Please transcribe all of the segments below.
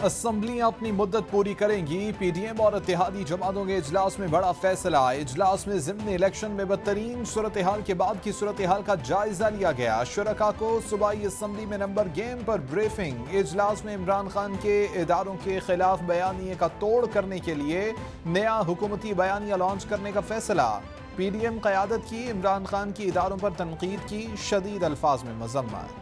Assembly अपनी मुद्दत पूरी करेंगी। पीडीएम और इत्तेहादी जमातों के इजलास में बड़ा फैसला। इजलास में ज़िम्न इलेक्शन में बदतरीन सूरत हाल के बाद की सूरत हाल का जायजा लिया गया। शुरका को सूबाई असम्बली में नंबर गेम पर ब्रीफिंग। इजलास में इमरान खान के इदारों के खिलाफ बयानिए का तोड़ करने के लिए नया हुकूमती बयानिया लॉन्च करने का फैसला। पीडीएम क़यादत की इमरान खान की इदारों पर तनकीद की शदीद अल्फाज में मजम्मत।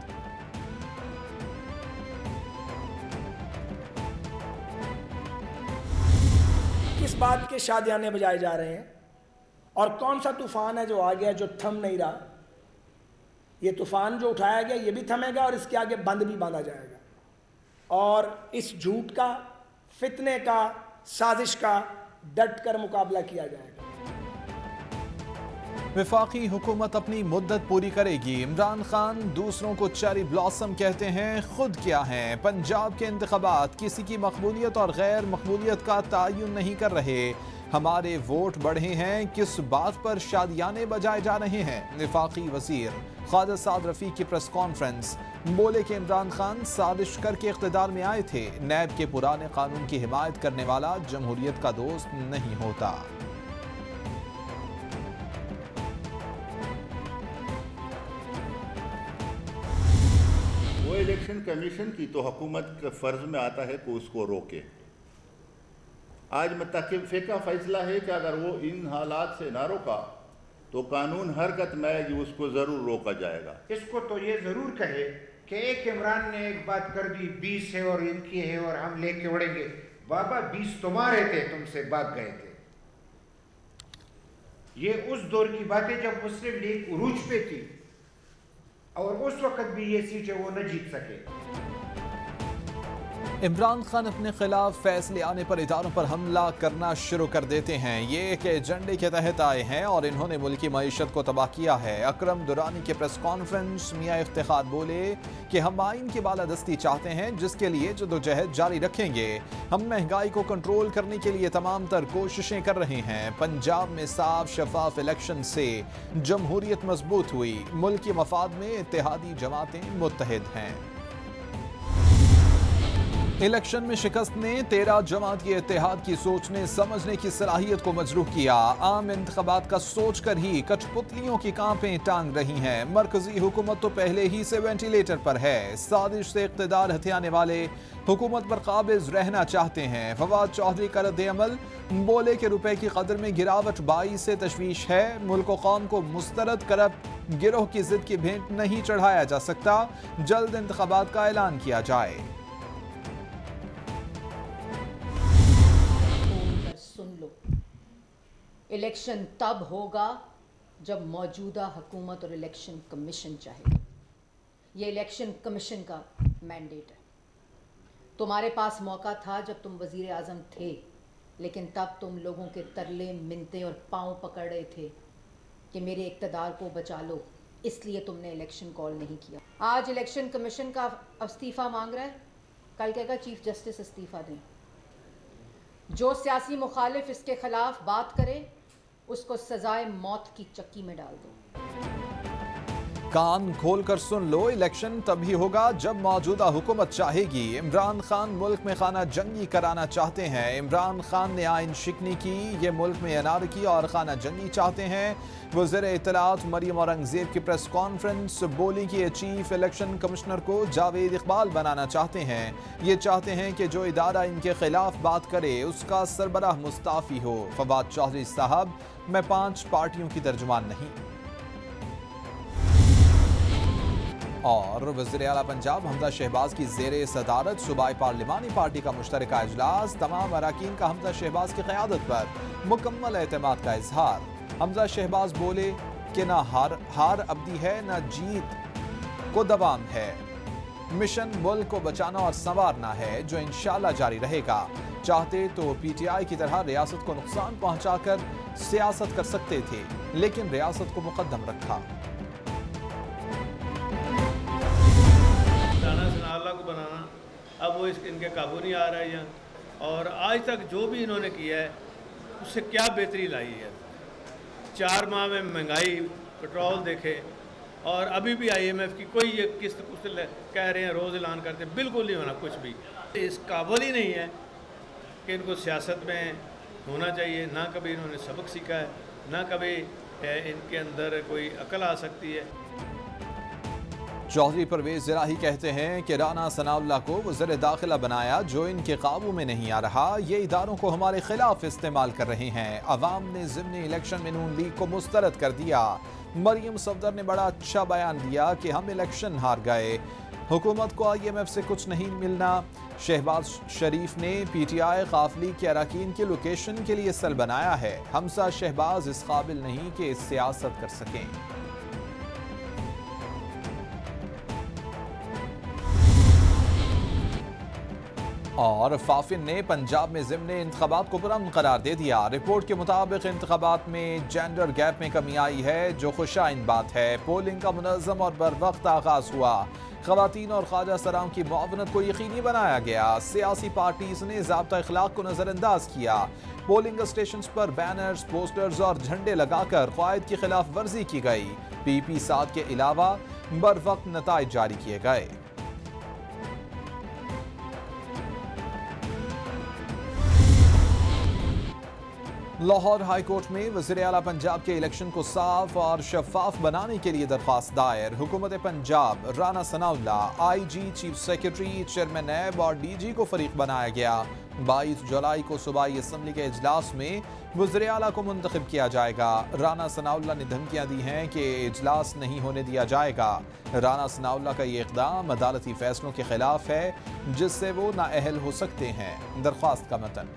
किस बात के शादियाने बजाए जा रहे हैं और कौन सा तूफान है जो आ गया जो थम नहीं रहा। ये तूफान जो उठाया गया ये भी थमेगा और इसके आगे बंद भी बांधा जाएगा और इस झूठ का, फितने का, साजिश का डट कर मुकाबला किया जाएगा। वफाकी हुकूमत अपनी मुद्दत पूरी करेगी। इमरान खान दूसरों को चेरी ब्लॉसम कहते हैं, खुद क्या हैं। पंजाब के इंतखाबात किसी की मकबूलियत और गैर मकबूलियत का तयन नहीं कर रहे। हमारे वोट बढ़े हैं, किस बात पर शादियाने बजाए जा रहे हैं। वफाकी वजीर ख्वाजा साद रफीक की प्रेस कॉन्फ्रेंस। बोले कि इमरान खान साजिश करके इख्तिदार में आए थे। नैब के पुराने कानून की हिमायत करने वाला जमहूरियत का दोस्त नहीं होता। इलेक्शन कमीशन की तो हुकूमत के फ़र्ज में आता है कि उसको रोके। आज मुतक़िफ़े का फैसला है कि अगर वो इन हालात से ना रोका तो कानून हरकत में आएगी, उसको ज़रूर रोका जाएगा। इसको तो ये ज़रूर कहे कि एक इमरान ने एक बात कर दी, 20 है और इनकी है और हम लेके उड़ेंगे। बाबा 20 तुम्हारे थे, तुमसे भाग गए थे। ये उस दौर की बातें जब मुस्लिम लीग उरूज पे थी और उस वक्त भी ये सीटें वो न जीत सके। इमरान खान अपने खिलाफ फैसले आने पर इदारों पर हमला करना शुरू कर देते हैं। ये एक एजेंडे के तहत आए हैं और इन्होंने मुल्की मईशत को तबाह किया है। अकरम दुरानी के प्रेस कॉन्फ्रेंस मियां इफ्तिखार बोले कि हम आइन की बालादस्ती चाहते हैं, जिसके लिए जदोजहद जारी रखेंगे। हम महंगाई को कंट्रोल करने के लिए तमाम तर कोशिशें कर रहे हैं। पंजाब में साफ शफाफ इलेक्शन से जमहूरियत मजबूत हुई। मुल्क के मफाद में इत्तेहादी जमातें मुत्तहिद हैं। इलेक्शन में शिकस्त ने 13 जमात के इत्तेहाद की सोचने समझने की सलाहियत को मजरूह किया। आम इंतखाबात का सोच कर ही कठपुतलियों की कांपें टांग रही हैं। मरकजी हुकूमत तो पहले ही से वेंटिलेटर पर है। साजिश से इख्तिदार हथियाने वाले हुकूमत पर काबिज रहना चाहते हैं। फवाद चौधरी का रद्द-ए-अमल। बोले कि रुपए की कदर में गिरावट बाई से तशवीश है। मुल्क व कौम को मुस्तरद करप्ट गिरोह की जिद की भेंट नहीं चढ़ाया जा सकता। जल्द इंतखाबात का ऐलान किया जाए। सुन लो, इलेक्शन तब होगा जब मौजूदा हुकूमत और इलेक्शन कमीशन चाहेगा। ये इलेक्शन कमीशन का मैंडेट है। तुम्हारे पास मौका था जब तुम वजीर आज़म थे, लेकिन तब तुम लोगों के तरले मिन्नतें और पाँव पकड़ रहे थे कि मेरे इक़्तिदार को बचा लो, इसलिए तुमने इलेक्शन कॉल नहीं किया। आज इलेक्शन कमीशन का इस्तीफ़ा मांग रहा है, कल कहेगा चीफ जस्टिस इस्तीफ़ा दें। जो सियासी मुखालिफ इसके खिलाफ बात करे उसको सजाए मौत की चक्की में डाल दो। कान खोलकर सुन लो, इलेक्शन तभी होगा जब मौजूदा हुकूमत चाहेगी। इमरान खान मुल्क में खाना जंगी कराना चाहते हैं। इमरान खान ने आइन शिकनी की, ये मुल्क में अनारकी और खाना जंगी चाहते हैं। वज़ीर इत्तलात मरियम औरंगज़ेब की प्रेस कॉन्फ्रेंस। बोली कि चीफ इलेक्शन कमिश्नर को जावेद इकबाल बनाना चाहते हैं। ये चाहते हैं कि जो इदारा इनके खिलाफ बात करे उसका सरबराह मुस्ताफ़ी हो। फवाद चौधरी साहब, मैं 5 पार्टियों की तर्जुमान नहीं। और वज़ीर आला पंजाब हमजा शहबाज की ज़ेरे सदारत सूबाई पार्लिमानी पार्टी का मुश्तरका इजलास। तमाम अराकीन का हमजा शहबाज की क़यादत पर मुकम्मल एतमाद का इजहार। हमजा शहबाज बोले कि ना हार अबदी है, ना जीत को दवाम है। मिशन मुल्क को बचाना और संवारना है, जो इंशाअल्लाह जारी रहेगा। चाहते तो पीटीआई की तरह रियासत को नुकसान पहुंचाकर सियासत कर सकते थे, लेकिन रियासत को मुकद्दम रखा। को बनाना, अब वो इनके काबू नहीं आ रहा है यहाँ। और आज तक जो भी इन्होंने किया है उससे क्या बेहतरी लाई है। 4 माह में महंगाई, पेट्रोल देखे, और अभी भी IMF की कोई ये किस्त कुछ कह रहे हैं, रोज़ ऐलान करते हैं, बिल्कुल नहीं होना कुछ भी। इस काबिल ही नहीं है कि इनको सियासत में होना चाहिए, ना कभी इन्होंने सबक सीखा है, ना कभी इनके अंदर कोई अकल आ सकती है। चौधरी परवेज ज़राही कहते हैं कि राना सनाउल्लाह को वज़ीर दाखिला बनाया जो इनके काबू में नहीं आ रहा। ये इदारों को हमारे खिलाफ इस्तेमाल कर रहे हैं। अवाम ने ज़िमनी इलेक्शन में नून लीग को मुस्तरद कर दिया। मरियम सफदर ने बड़ा अच्छा बयान दिया कि हम इलेक्शन हार गए, हुकूमत को IMF से कुछ नहीं मिलना। शहबाज शरीफ ने PTI काफिले के अरकान की लोकेशन के लिए सेल बनाया है। हमसा शहबाज इस काबिल नहीं कि सियासत कर सकें। और फाफिन ने पंजाब में ज़िमनी इंतखाबात को पुरअमन करार दे दिया। रिपोर्ट के मुताबिक इंतखाबात में जेंडर गैप में कमी आई है, जो खुशाइन बात है। पोलिंग का मुनज़्ज़म और बर वक्त आगाज हुआ। ख़वातीन और ख्वाजा सराम की मुआवनत को यकीनी बनाया गया। सियासी पार्टीज ने ज़ाब्ता इखलाक को नज़रअंदाज किया। पोलिंग स्टेशन पर बैनर्स, पोस्टर्स और झंडे लगाकर क़वाइद की खिलाफ वर्जी की गई। PP 7 के अलावा बर वक्त नताइज जारी किए गए। लाहौर हाई कोर्ट में वज़ीर आला पंजाब के इलेक्शन को साफ और शफाफ बनाने के लिए दरख्वास्त दायर। हुकूमत Punjab, Rana Sanaullah, IG, chief secretary, chairman NAB और DG को फरीक बनाया गया। 22 जुलाई को सूबाई असम्बली के इजलास में वज़ीर आला को मुंतखब किया जाएगा। राना सनाउल्लाह ने धमकियां दी हैं कि इजलास नहीं होने दिया जाएगा। राना सनाउल्लाह का ये इक़दाम अदालती फैसलों के खिलाफ है, जिससे वो नाअहल हो सकते हैं। दरख्वास्त का मतन।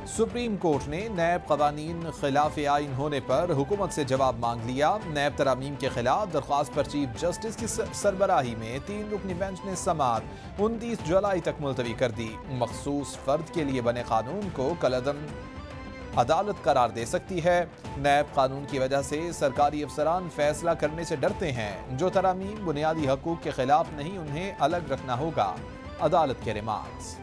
सुप्रीम कोर्ट ने नैब क़वानीन खिलाफ आइन होने पर हुकूमत से जवाब मांग लिया। नैब तरामीम के खिलाफ दरख्वास्त पर चीफ जस्टिस की सरबराही में 3 रुकनी बेंच ने समाअत 29 जुलाई तक मुलतवी कर दी। मखसूस फर्द के लिए बने कानून को कलअदम अदालत करार दे सकती है। नैब कानून की वजह से सरकारी अफसरान फैसला करने से डरते हैं। जो तरामीम बुनियादी हकूक के खिलाफ नहीं, उन्हें अलग रखना होगा। अदालत के रिमार्क्स।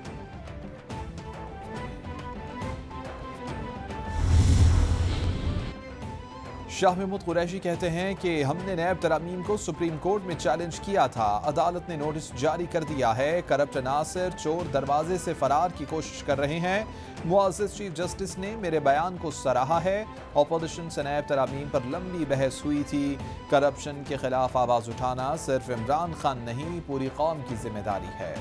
शाह महमूद कुरैशी कहते हैं कि हमने नैब तरामीम को सुप्रीम कोर्ट में चैलेंज किया था। अदालत ने नोटिस जारी कर दिया है। करप्ट अनासर चोर दरवाजे से फरार की कोशिश कर रहे हैं। मुअज़्ज़ज़ चीफ जस्टिस ने मेरे बयान को सराहा है। अपोजिशन से नैब तरामीम पर लंबी बहस हुई थी। करप्शन के खिलाफ आवाज़ उठाना सिर्फ इमरान खान नहीं, पूरी कौम की जिम्मेदारी है।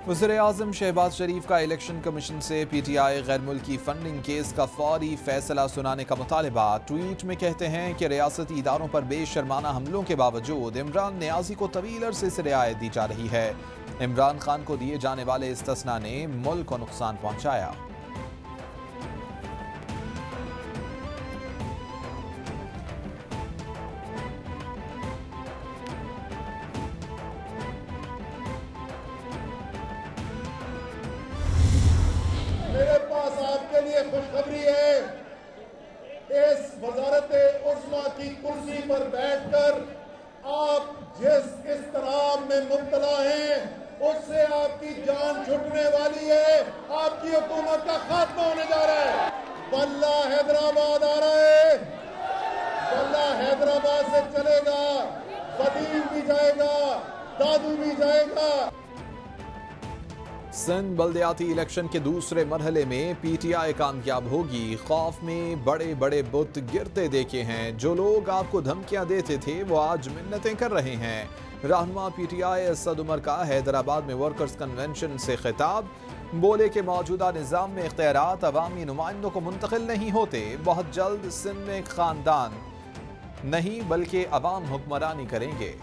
वज़ीर-ए-आज़म शहबाज शरीफ का इलेक्शन कमीशन से PTI गैर मुल्की फंडिंग केस का फौरी फैसला सुनाने का मुतालबा। ट्वीट में कहते हैं कि रियासती इदारों पर बेशर्माना हमलों के बावजूद इमरान नियाज़ी को तवील अरसे से रियायत दी जा रही है। इमरान खान को दिए जाने वाले इस्तिस्ना ने मुल्क को नुकसान पहुँचाया। आपके लिए खुशखबरी है, इस वज़ारत-ए-उज़्मा की कुर्सी पर बैठकर आप जिस इस्तराब में मुब्तला हैं, उससे आपकी जान छूटने वाली है। आपकी हुकूमत का खात्मा होने जा रहा है। बल्ला हैदराबाद आ रहा है। बल्ला हैदराबाद से चलेगा, वदीम भी जाएगा, दादू भी जाएगा। सिंध बल्दियाती इलेक्शन के दूसरे मरहले में PTI कामयाब होगी। खौफ में बड़े बड़े बुत गिरते देखे हैं। जो लोग आपको धमकियां देते थे वो आज मिन्नतें कर रहे हैं। रहनुमा PTI असद उमर का हैदराबाद में वर्कर्स कन्वेंशन से खिताब। बोले कि मौजूदा निज़ाम में इख्तियारात अवामी नुमाइंदों को मुंतकिल नहीं होते। बहुत जल्द सिंध में खानदान नहीं बल्कि अवाम हुक्मरानी करेंगे।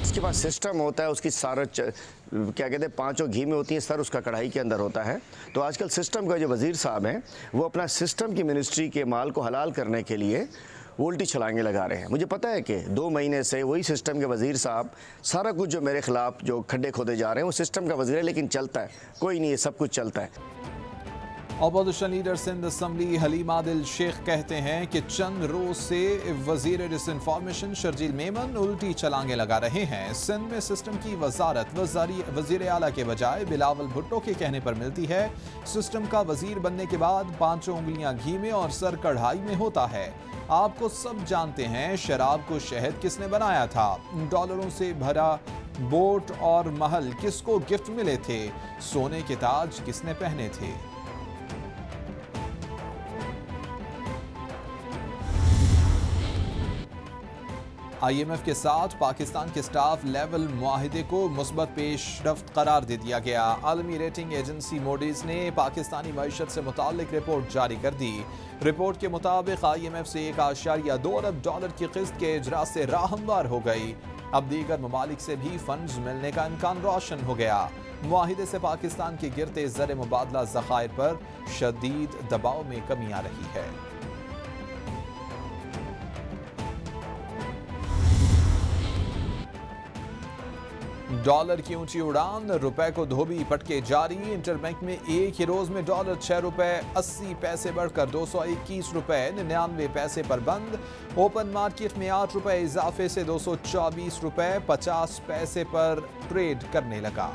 उसके पास सिस्टम होता है, उसकी सारा क्या कहते हैं, पांचों घी में होती है, सर उसका कढ़ाई के अंदर होता है। तो आजकल सिस्टम का जो वज़ीर साहब हैं वो अपना सिस्टम की मिनिस्ट्री के माल को हलाल करने के लिए वो उल्टी छलांगे लगा रहे हैं। मुझे पता है कि 2 महीने से वही सिस्टम के वज़ीर साहब सारा कुछ जो मेरे ख़िलाफ़ जो खड्डे खोदे जा रहे हैं वो सिस्टम का वज़ीर है, लेकिन चलता है, कोई नहीं, ये सब कुछ चलता है। Opposition leader Sindh assembly Haleem Adil Sheikh कहते हैं कि चंद रोज से वजीर डिसइंफॉर्मेशन शर्जील मेमन उल्टी छलांगे लगा रहे हैं। सिंध में सिस्टम की वजारत वजीर आला के बजाय बिलावल भुट्टो के कहने पर मिलती है। सिस्टम का वजीर बनने के बाद 5 उंगलियां घी में और सर कढ़ाई में होता है। आपको सब जानते हैं शराब को शहद किसने बनाया था, डॉलरों से भरा बोट और महल किसको गिफ्ट मिले थे, सोने के ताज किसने पहने थे। IMF के साथ पाकिस्तान के स्टाफ लेवल मुआहिदे को मुस्बत पेशरफ्त करार दे दिया गया। आलमी रेटिंग एजेंसी मोडीज ने पाकिस्तानी मईशत से मुताल्लिक रिपोर्ट जारी कर दी। रिपोर्ट के मुताबिक IMF से $1.2 अरब की किस्त के इजरा से राह हमवार हो गई। अब दीगर ममालिक से भी फंड्स मिलने का इम्कान रोशन हो गया। मुआहिदे से पाकिस्तान के गिरते ज़र मुबादला ज़खायर पर शदीद दबाव में कमी आ रही है। डॉलर की ऊंची उड़ान, रुपए को धोबी पटके जारी। इंटरबैंक में एक ही रोज में डॉलर 6 रुपए 80 पैसे बढ़कर 221 रुपए 99 पैसे पर बंद। ओपन मार्केट में 8 रुपए इजाफे से 224 रुपए 50 पैसे पर ट्रेड करने लगा।